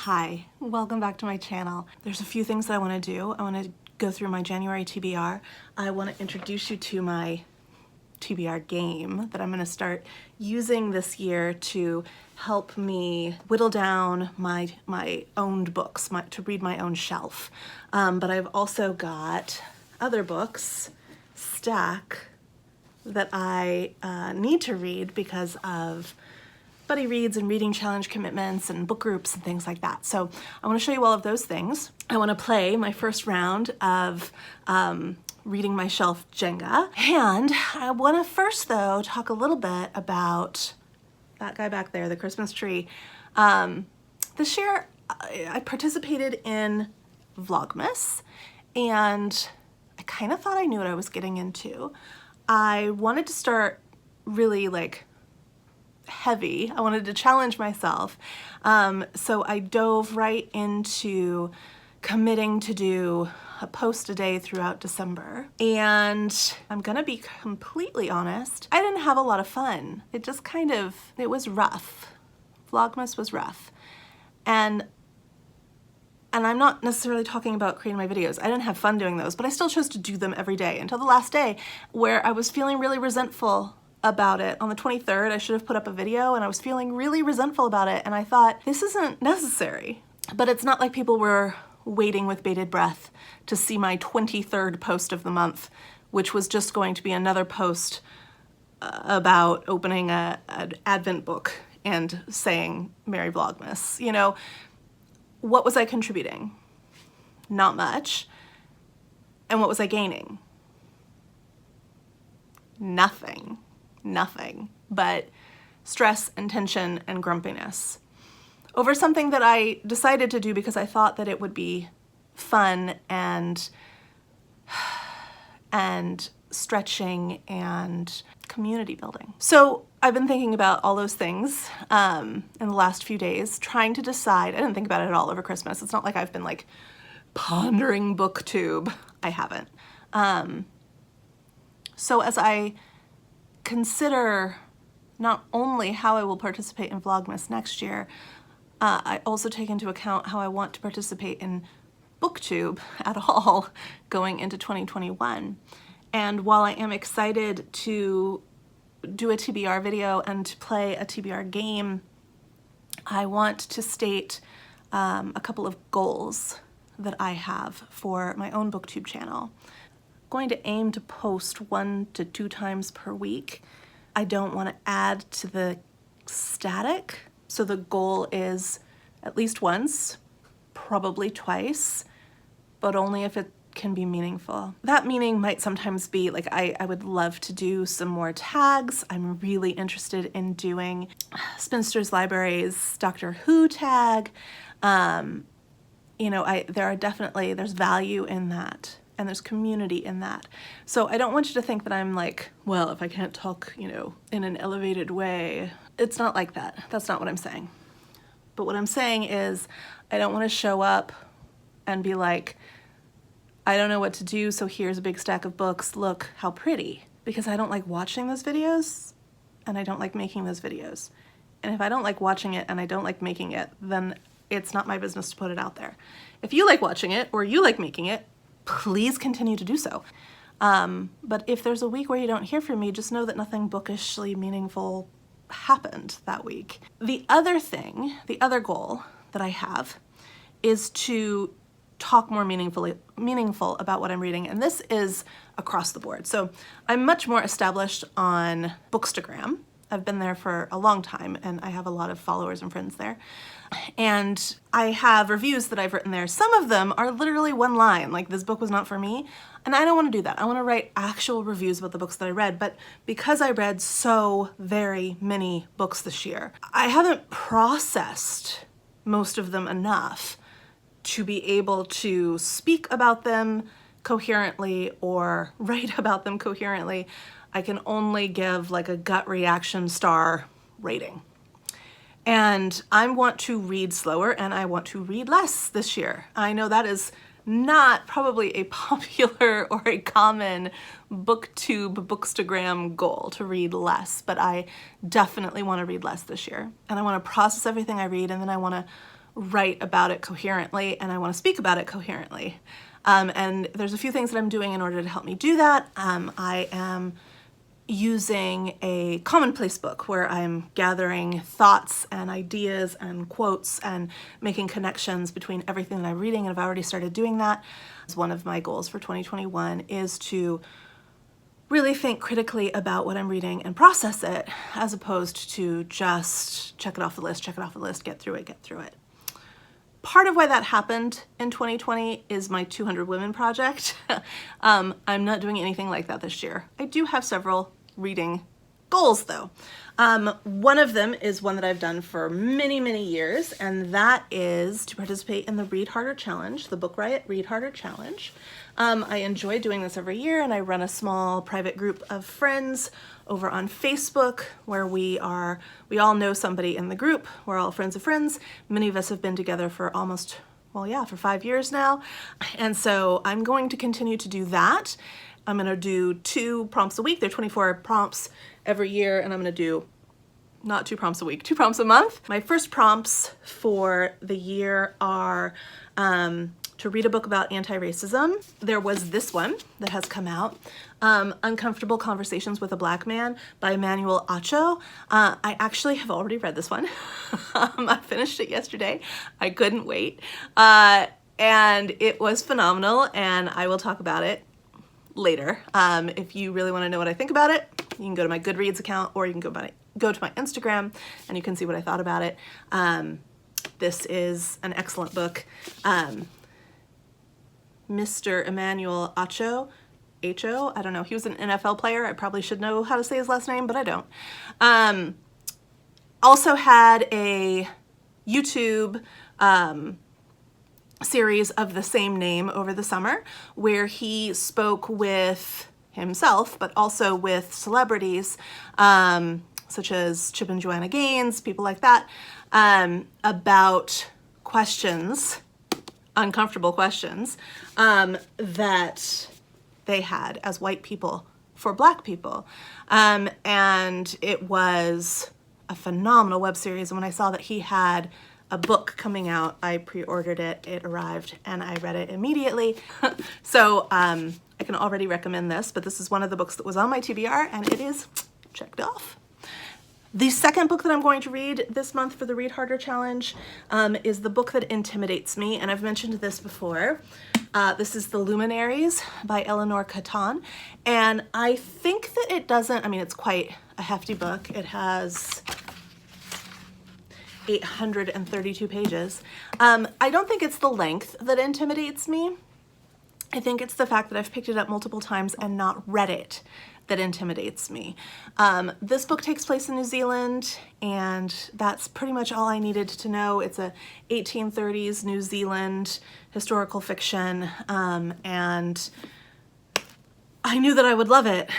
Hi, welcome back to my channel. There's a few things that I want to do. I want to go through my January TBR. I want to introduce you to my TBR game that I'm going to start using this year to help me whittle down my owned books, to read my own shelf. But I've also got other books stack that I need to read because of buddy reads and reading challenge commitments and book groups and things like that. So I want to show you all of those things. I want to play my first round of Reading My Shelf Jenga. And I want to first, though, talk a little bit about that guy back there, the Christmas tree. This year, I participated in Vlogmas, and I kind of thought I knew what I was getting into. I wanted to start really heavy. I wanted to challenge myself. So I dove right into committing to do a post a day throughout December. And I'm gonna be completely honest, I didn't have a lot of fun. It just it was rough. Vlogmas was rough. And I'm not necessarily talking about creating my videos. I didn't have fun doing those, but I still chose to do them every day until the last day where I was feeling really resentful about it. On the 23rd, I should have put up a video and I was feeling really resentful about it. And I thought, this isn't necessary. But it's not like people were waiting with bated breath to see my 23rd post of the month, which was just going to be another post about opening an Advent book and saying Merry Vlogmas. You know, what was I contributing? Not much. And what was I gaining? Nothing. Nothing but stress and tension and grumpiness over something that I decided to do because I thought that it would be fun and stretching and community building. So I've been thinking about all those things in the last few days, trying to decide. I didn't think about it at all over Christmas. It's not like I've been pondering booktube. I haven't. So as I consider not only how I will participate in Vlogmas next year, I also take into account how I want to participate in booktube at all going into 2021. And while I am excited to do a TBR video and to play a TBR game, I want to state a couple of goals that I have for my own booktube channel. Going to aim to post 1 to 2 times per week. I don't want to add to the static, so the goal is at least once, probably twice, but only if it can be meaningful. That meaning might sometimes be I would love to do some more tags. I'm really interested in doing Spinster's Library's Doctor Who tag. You know, there's value in that. And there's community in that. So I don't want you to think that I'm well, if I can't talk, in an elevated way. It's not like that. That's not what I'm saying. But what I'm saying is I don't want to show up and be like, I don't know what to do, so here's a big stack of books. Look how pretty. Because I don't like watching those videos and I don't like making those videos. And if I don't like watching it and I don't like making it, then it's not my business to put it out there. If you like watching it or you like making it, please continue to do so. But if there's a week where you don't hear from me, just know that nothing bookishly meaningful happened that week. The other goal that I have is to talk more meaningful about what I'm reading, and this is across the board. So I'm much more established on Bookstagram. I've been there for a long time and I have a lot of followers and friends there. And I have reviews that I've written there. Some of them are literally one line, like this book was not for me. And I don't want to do that. I want to write actual reviews about the books that I read. But because I read so very many books this year, I haven't processed most of them enough to be able to speak about them coherently or write about them coherently. I can only give a gut reaction star rating. And I want to read slower and I want to read less this year. I know that is not probably a popular or a common booktube, bookstagram goal to read less, but I definitely want to read less this year. And I want to process everything I read, and then I want to write about it coherently and I want to speak about it coherently. And there's a few things that I'm doing in order to help me do that. I am using a commonplace book where I'm gathering thoughts and ideas and quotes and making connections between everything that I'm reading, and I've already started doing that. One of my goals for 2021 is to really think critically about what I'm reading and process it, as opposed to just check it off the list, get through it. Part of why that happened in 2020 is my 200 Women project. I'm not doing anything like that this year. I do have several reading goals though. One of them is one that I've done for many years, and that is to participate in the Read Harder Challenge, the Book Riot Read Harder Challenge. I enjoy doing this every year, and I run a small private group of friends over on Facebook where we all know somebody in the group. We're all friends of friends. Many of us have been together for for 5 years now. And so I'm going to continue to do that. I'm going to do 2 prompts a week. There are 24 prompts every year, and I'm going to do not 2 prompts a week, 2 prompts a month. My first prompts for the year are to read a book about anti-racism. There was this one that has come out, Uncomfortable Conversations with a Black Man by Emmanuel Acho. I actually have already read this one. I finished it yesterday. I couldn't wait. And it was phenomenal, and I will talk about it later. If you really want to know what I think about it, you can go to my Goodreads account, or you can go to my Instagram and you can see what I thought about it. This is an excellent book. Mr. Emmanuel Acho, I don't know, he was an NFL player. I probably should know how to say his last name, but I don't. Also had a YouTube series of the same name over the summer where he spoke with himself, but also with celebrities, such as Chip and Joanna Gaines, people like that, about questions, uncomfortable questions, that they had as white people for Black people. And it was a phenomenal web series. And when I saw that he had a book coming out, I pre-ordered it, it arrived, and I read it immediately. So I can already recommend this, but this is one of the books that was on my TBR, and it is checked off. The second book that I'm going to read this month for the Read Harder Challenge is the book that intimidates me, and I've mentioned this before. This is The Luminaries by Eleanor Catton, and I think that it doesn't, it's quite a hefty book. It has 832 pages. I don't think it's the length that intimidates me. I think it's the fact that I've picked it up multiple times and not read it that intimidates me. This book takes place in New Zealand, and that's pretty much all I needed to know. It's a 1830s New Zealand historical fiction, and I knew that I would love it.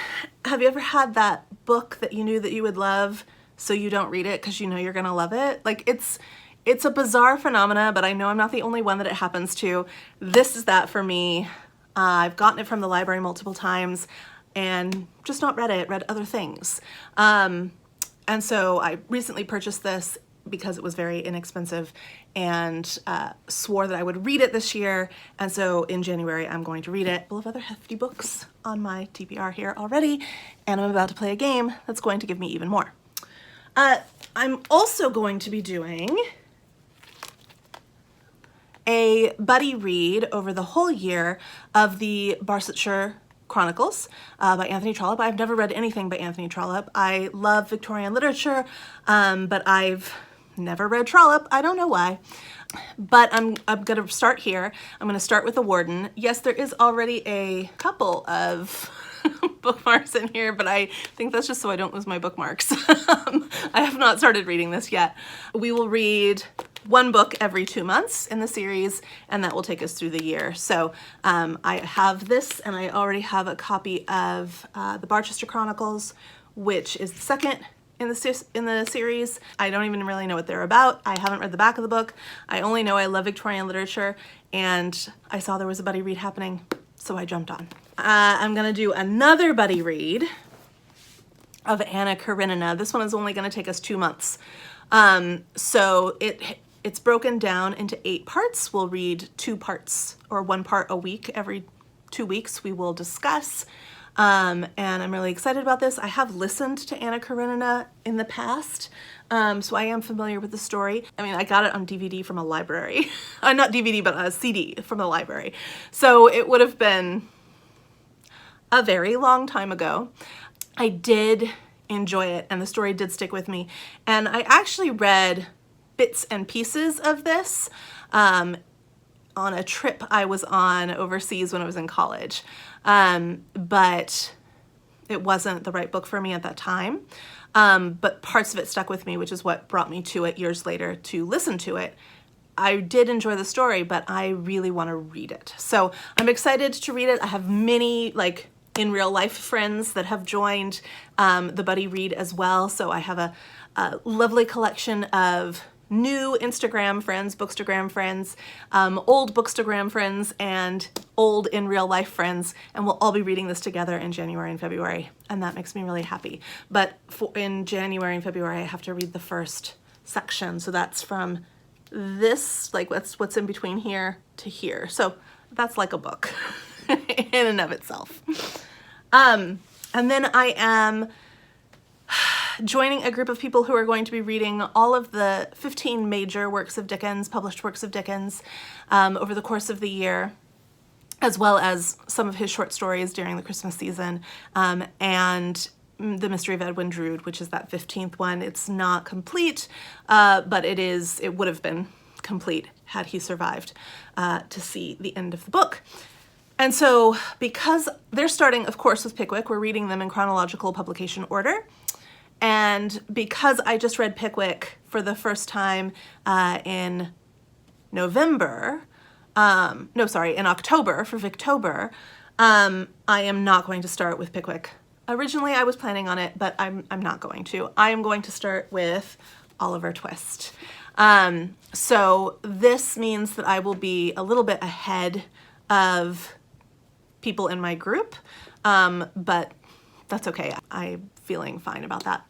Have you ever had that book that you knew that you would love, so you don't read it because you know you're gonna love it? Like, it's a bizarre phenomena, but I know I'm not the only one that it happens to. This is that for me. I've gotten it from the library multiple times and just not read it, read other things. And so I recently purchased this because it was very inexpensive, and swore that I would read it this year. And so in January, I'm going to read it. Full of other hefty books on my TBR here already, and I'm about to play a game that's going to give me even more. I'm also going to be doing a buddy read over the whole year of the Barsetshire Chronicles by Anthony Trollope. I've never read anything by Anthony Trollope. I love Victorian literature, but I've never read Trollope. I don't know why. But I'm going to start here. I'm going to start with The Warden. Yes, there is already a couple of bookmarks in here, but I think that's just so I don't lose my bookmarks. I have not started reading this yet. We will read one book every 2 months in the series, and that will take us through the year. So I have this, and I already have a copy of the Barchester Chronicles, which is the second in the series. I don't even really know what they're about. I haven't read the back of the book. I only know I love Victorian literature, and I saw there was a buddy read happening, so I jumped on. I'm gonna do another buddy read of Anna Karenina. This one is only gonna take us 2 months. So it's broken down into 8 parts. We'll read 2 parts or 1 part a week. Every 2 weeks we will discuss. And I'm really excited about this. I have listened to Anna Karenina in the past, so I am familiar with the story. I mean, I got it on DVD from a library. Not DVD, but a CD from the library. So it would have been a very long time ago. I did enjoy it, and the story did stick with me. And I actually read bits and pieces of this on a trip I was on overseas when I was in college. But it wasn't the right book for me at that time. But parts of it stuck with me, which is what brought me to it years later to listen to it. I did enjoy the story, but I really want to read it. So I'm excited to read it. I have many, like, in real life friends that have joined the Buddy Read as well. So I have a lovely collection of new Instagram friends, Bookstagram friends, old Bookstagram friends, and old in real life friends, and we'll all be reading this together in January and February, and that makes me really happy. But in January and February, I have to read the first section, so that's from this, like what's in between here to here. So that's like a book in and of itself. And then I am joining a group of people who are going to be reading all of the 15 major works of Dickens, published works of Dickens, over the course of the year, as well as some of his short stories during the Christmas season, and The Mystery of Edwin Drood, which is that 15th one. It's not complete, but it would have been complete had he survived to see the end of the book. And so because they're starting, of course, with Pickwick, we're reading them in chronological publication order. And because I just read Pickwick for the first time in October for Victober, I am not going to start with Pickwick. Originally I was planning on it, but I'm not going to. I am going to start with Oliver Twist. So this means that I will be a little bit ahead of people in my group, but that's okay. I'm feeling fine about that.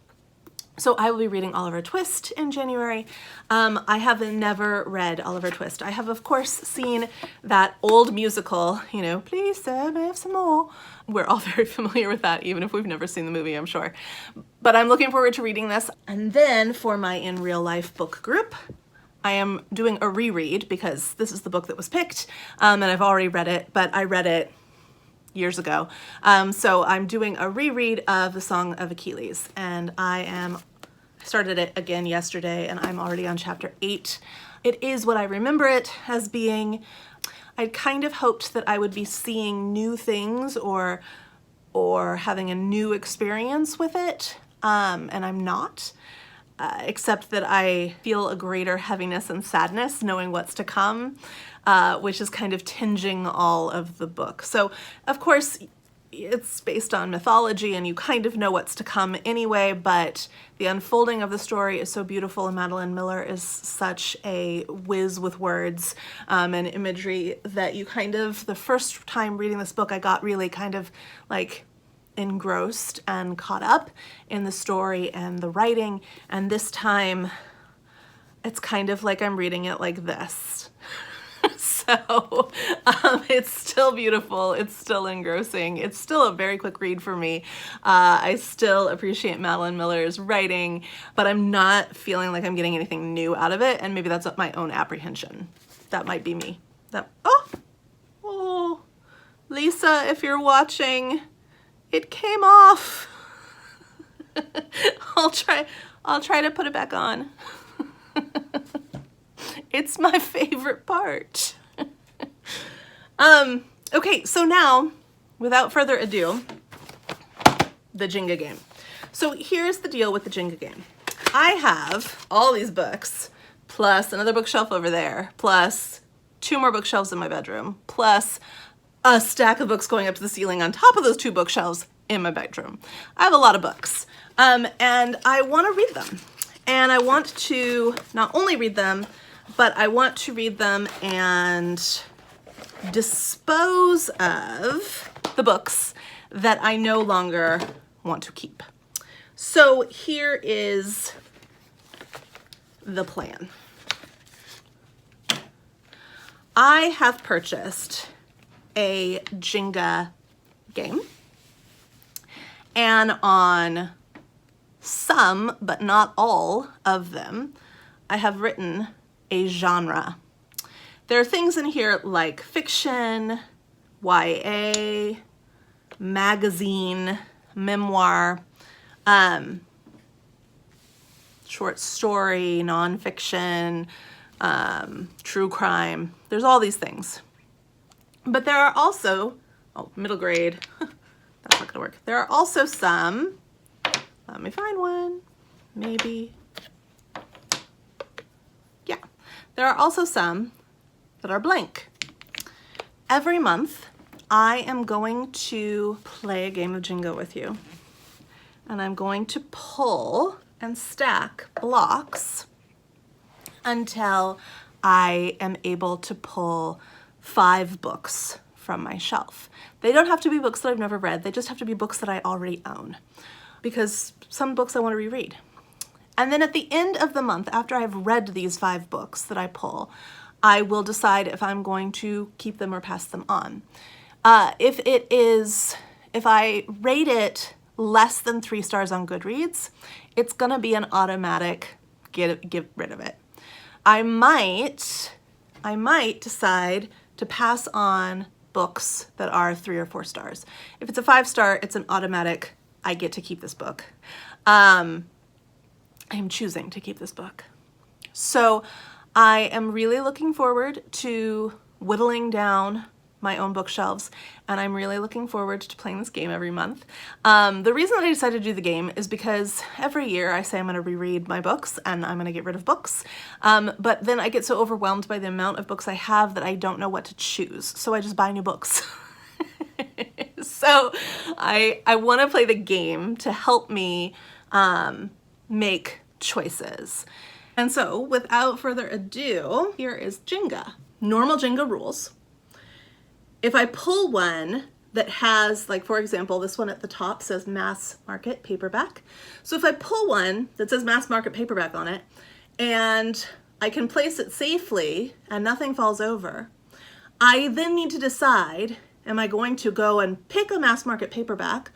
So I will be reading Oliver Twist in January. I have never read Oliver Twist. I have, of course, seen that old musical, you know, Please Sir, may I have some more? We're all very familiar with that, even if we've never seen the movie, I'm sure. But I'm looking forward to reading this. And then for my in real life book group, I am doing a reread because this is the book that was picked, and I've already read it, but I read it years ago. So I'm doing a reread of The Song of Achilles, and I started it again yesterday, and I'm already on chapter 8. It is what I remember it as being. I kind of hoped that I would be seeing new things or having a new experience with it, and I'm not. Except that I feel a greater heaviness and sadness knowing what's to come, which is kind of tinging all of the book. So, of course, it's based on mythology and you kind of know what's to come anyway, but the unfolding of the story is so beautiful, and Madeline Miller is such a whiz with words and imagery that you kind of, the first time reading this book, I got really kind of like engrossed and caught up in the story and the writing, and this time it's kind of like I'm reading it like this. So it's still beautiful, it's still engrossing, it's still a very quick read for me. I still appreciate Madeline Miller's writing, but I'm not feeling like I'm getting anything new out of it, and maybe that's my own apprehension. That might be me. Oh, Lisa, if you're watching, it came off. I'll try to put it back on. It's my favorite part. Okay, so now, without further ado, the Jenga game. So here's the deal with the Jenga game. I have all these books, plus another bookshelf over there, plus 2 more bookshelves in my bedroom, plus a stack of books going up to the ceiling on top of those 2 bookshelves in my bedroom. I have a lot of books, and I want to read them. And I want to not only read them, but I want to read them and dispose of the books that I no longer want to keep. So here is the plan. I have purchased a Jenga game, and on some, but not all of them, I have written a genre. There are things in here like fiction, YA, magazine, memoir, short story, nonfiction, true crime. There's all these things. But there are also, oh, middle grade, that's not gonna work. There are also some, let me find one, maybe. Yeah, there are also some that are blank. Every month, I am going to play a game of Jenga with you. And I'm going to pull and stack blocks until I am able to pull 5 books from my shelf. They don't have to be books that I've never read. They just have to be books that I already own, because some books I want to reread. And then at the end of the month, after I've read these 5 books that I pull, I will decide if I'm going to keep them or pass them on. If I rate it less than 3 stars on Goodreads, it's gonna be an automatic get rid of it. I might decide to pass on books that are 3 or 4 stars. If it's a 5-star, it's an automatic, I get to keep this book. I am choosing to keep this book. So I am really looking forward to whittling down my own bookshelves, and I'm really looking forward to playing this game every month. The reason that I decided to do the game is because every year I say I'm going to reread my books and I'm going to get rid of books, but then I get so overwhelmed by the amount of books I have that I don't know what to choose, so I just buy new books. So I want to play the game to help me make choices. And so without further ado, here is Jenga. Normal Jenga rules. If I pull one that has, like, for example, this one at the top says mass market paperback. So if I pull one that says mass market paperback on it, and I can place it safely and nothing falls over, I then need to decide, am I going to go and pick a mass market paperback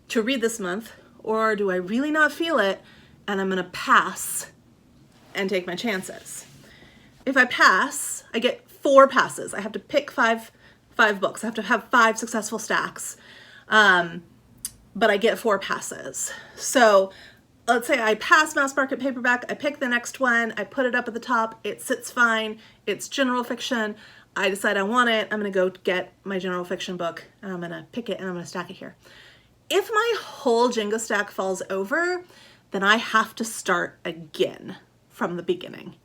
to read this month, or do I really not feel it and I'm gonna pass and take my chances? If I pass, I get 4 passes. I have to pick five books. I have to have 5 successful stacks, but I get 4 passes. So let's say I pass mass market paperback, I pick the next one, I put it up at the top, it sits fine, it's general fiction, I decide I want it, I'm gonna go get my general fiction book, and I'm gonna pick it and I'm gonna stack it here. If my whole Jenga stack falls over, then I have to start again from the beginning,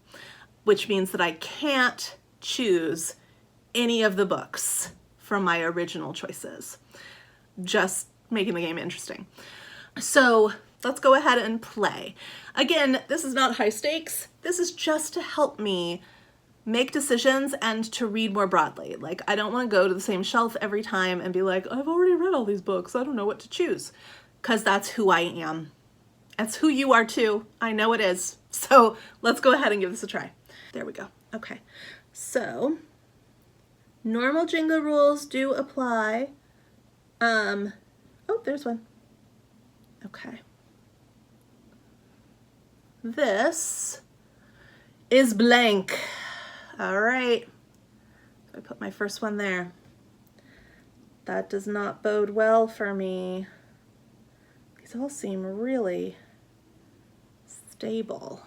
which means that I can't choose any of the books from my original choices, just making the game interesting. So let's go ahead and play. Again, this is not high stakes. This is just to help me make decisions and to read more broadly. Like, I don't want to go to the same shelf every time and be like, I've already read all these books, I don't know what to choose, because that's who I am. That's who you are too. I know it is. So let's go ahead and give this a try. There we go. Okay, so normal Jenga rules do apply. Oh, there's one. Okay. This is blank. All right. I put my first one there. That does not bode well for me. These all seem really stable.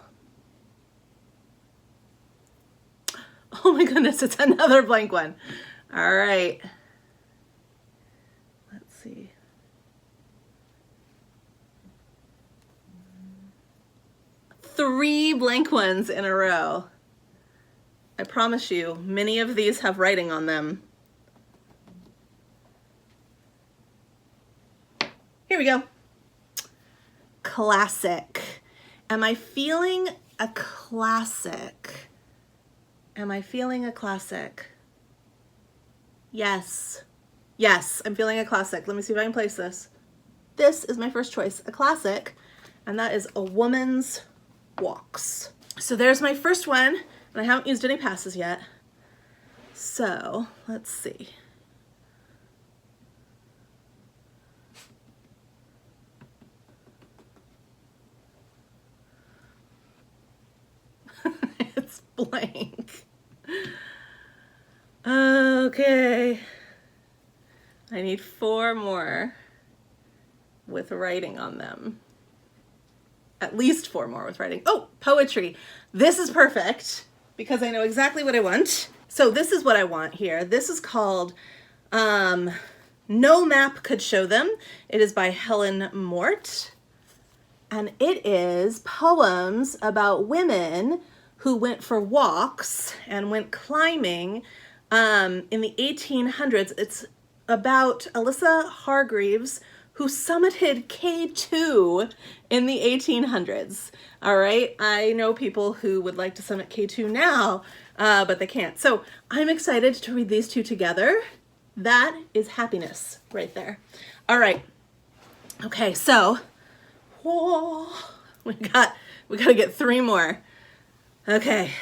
Oh my goodness, it's another blank one. All right. Let's see. Three blank ones in a row. I promise you, many of these have writing on them. Here we go. Classic. Am I feeling a classic? Am I feeling a classic? Yes. Yes, I'm feeling a classic. Let me see if I can place this. This is my first choice, a classic, and that is A Woman's Walks. So there's my first one, and I haven't used any passes yet. So let's see. It's blank. Okay. I need 4 more with writing on them. At least 4 more with writing. Oh, poetry. This is perfect because I know exactly what I want. So this is what I want here. This is called No Map Could Show Them. It is by Helen Mort. And it is poems about women who went for walks and went climbing in the 1800s. It's about Alyssa Hargreaves, who summited K2 in the 1800s. All right, I know people who would like to summit K2 now, but they can't. So I'm excited to read these two together. That is happiness right there. All right. Okay, so whoa, we gotta get 3 more. Okay.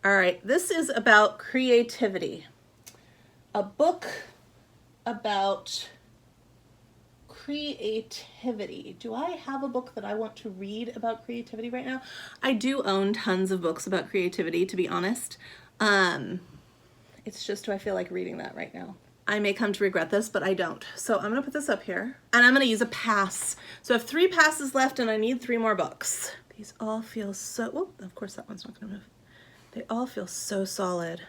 All right, this is about creativity. A book about creativity. Do I have a book that I want to read about creativity right now? I do own tons of books about creativity, to be honest. It's just, do I feel like reading that right now? I may come to regret this, but I don't. So I'm gonna put this up here and I'm gonna use a pass. So I have 3 passes left and I need 3 more books. These all feel so, oh, of course that one's not gonna move. They all feel so solid.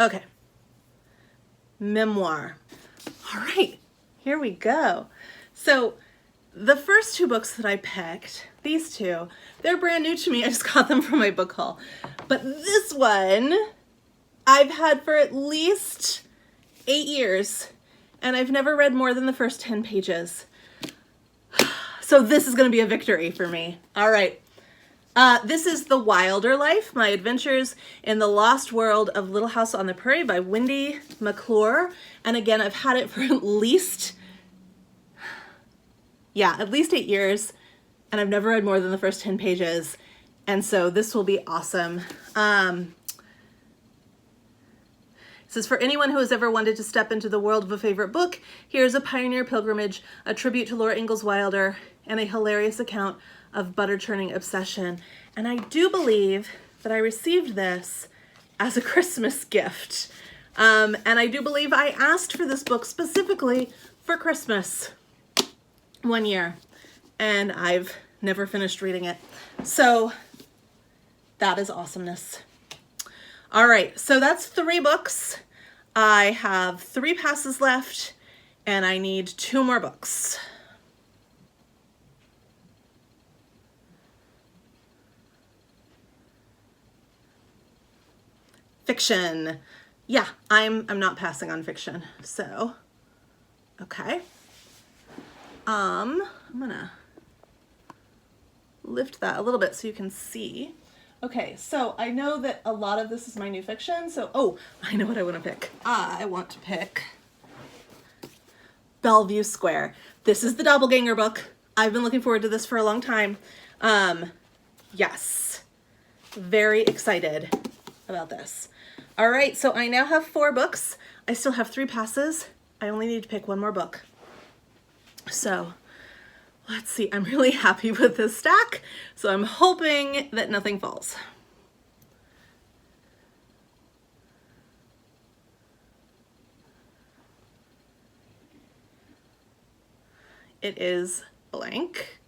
Okay. Memoir. All right, here we go. So the first 2 books that I picked, these 2, they're brand new to me. I just got them from my book haul. But this one I've had for at least 8 years and I've never read more than the first 10 pages. So this is gonna be a victory for me. All right. This is The Wilder Life, My Adventures in the Lost World of Little House on the Prairie by Wendy McClure. And again, I've had it for at least 8 years, and I've never read more than the first 10 pages. And so this will be awesome. This is for anyone who has ever wanted to step into the world of a favorite book. Here's a pioneer pilgrimage, a tribute to Laura Ingalls Wilder, and a hilarious account of butter churning obsession. And I do believe that I received this as a Christmas gift. And I do believe I asked for this book specifically for Christmas one year, and I've never finished reading it. So that is awesomeness. All right, so that's 3 books. I have 3 passes left and I need 2 more books. Fiction. Yeah, I'm not passing on fiction. So, okay. I'm gonna lift that a little bit so you can see. Okay, so I know that a lot of this is my new fiction, so, oh, I know what I want to pick. I want to pick Bellevue Square. This is the Doppelganger book. I've been looking forward to this for a long time. Yes, very excited about this. All right, so I now have 4 books. I still have 3 passes. I only need to pick 1 more book. So let's see, I'm really happy with this stack, so I'm hoping that nothing falls. It is blank.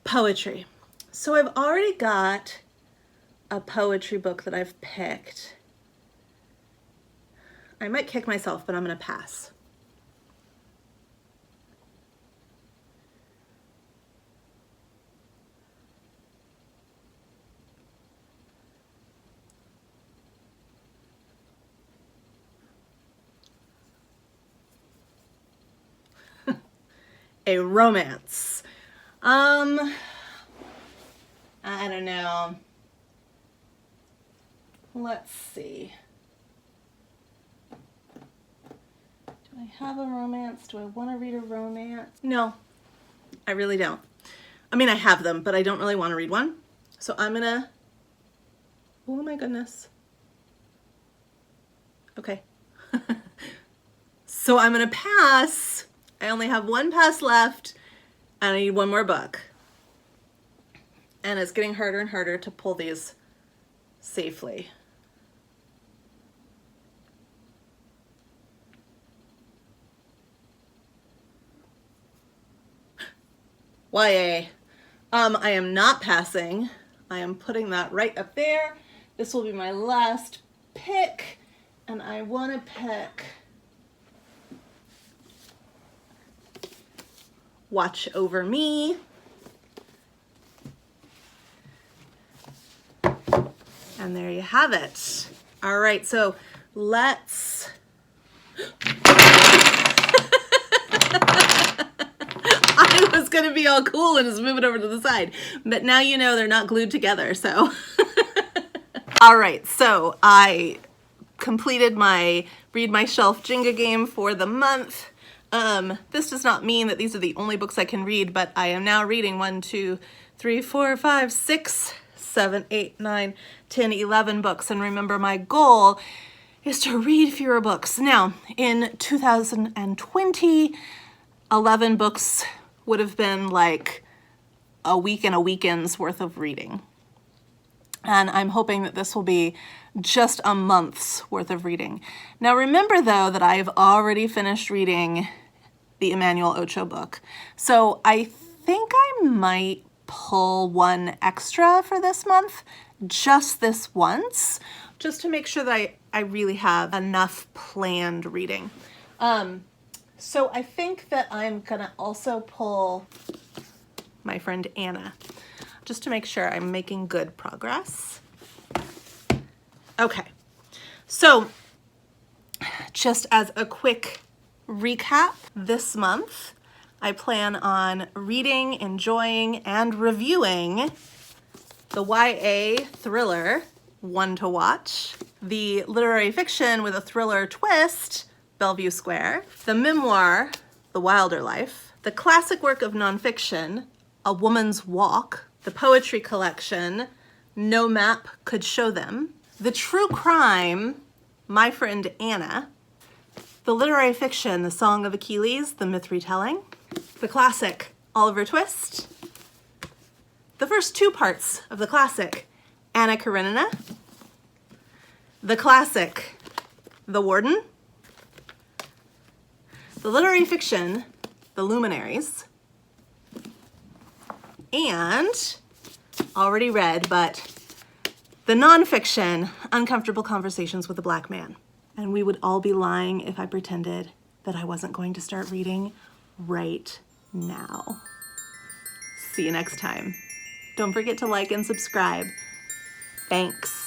Poetry. So I've already got a poetry book that I've picked. I might kick myself, but I'm gonna pass. a romance. I don't know. Let's see. Do I have a romance? Do I want to read a romance? No, I really don't. I mean, I have them, but I don't really want to read one. So I'm gonna, oh my goodness. Okay. So I'm gonna pass. I only have one pass left and I need one more book. And it's getting harder and harder to pull these safely. YA. I am not passing. I am putting that right up there. This will be my last pick, and I want to pick Watch Over Me. And there you have it. All right, so let's... I was gonna be all cool and just move it over to the side, but now you know they're not glued together, so. All right, so I completed my Read My Shelf Jenga game for the month. This does not mean that these are the only books I can read, but I am now reading 1, 2, 3, 4, 5, 6, 7, 8, 9, 10, 11 books. And remember, my goal is to read fewer books. Now, in 2020, 11 books would have been like a week and a weekend's worth of reading. And I'm hoping that this will be just a month's worth of reading. Now remember though that I've already finished reading the Emmanuel Ocho book. So I think I might pull one extra for this month, just this once, just to make sure that I really have enough planned reading. So I think that I'm gonna also pull my friend Anna, just to make sure I'm making good progress. Okay, so just as a quick recap, this month I plan on reading, enjoying, and reviewing the YA thriller, One to Watch, the literary fiction with a thriller twist, Bellevue Square, the memoir, The Wilder Life, the classic work of nonfiction, A Woman's Walk, the poetry collection, No Map Could Show Them, the true crime, My Friend Anna, the literary fiction, The Song of Achilles, the myth retelling, the classic, Oliver Twist, the first 2 parts of the classic, Anna Karenina, the classic, The Warden, the literary fiction, The Luminaries, and already read, but the nonfiction, Uncomfortable Conversations with a Black Man. And we would all be lying if I pretended that I wasn't going to start reading right now. See you next time. Don't forget to like and subscribe. Thanks.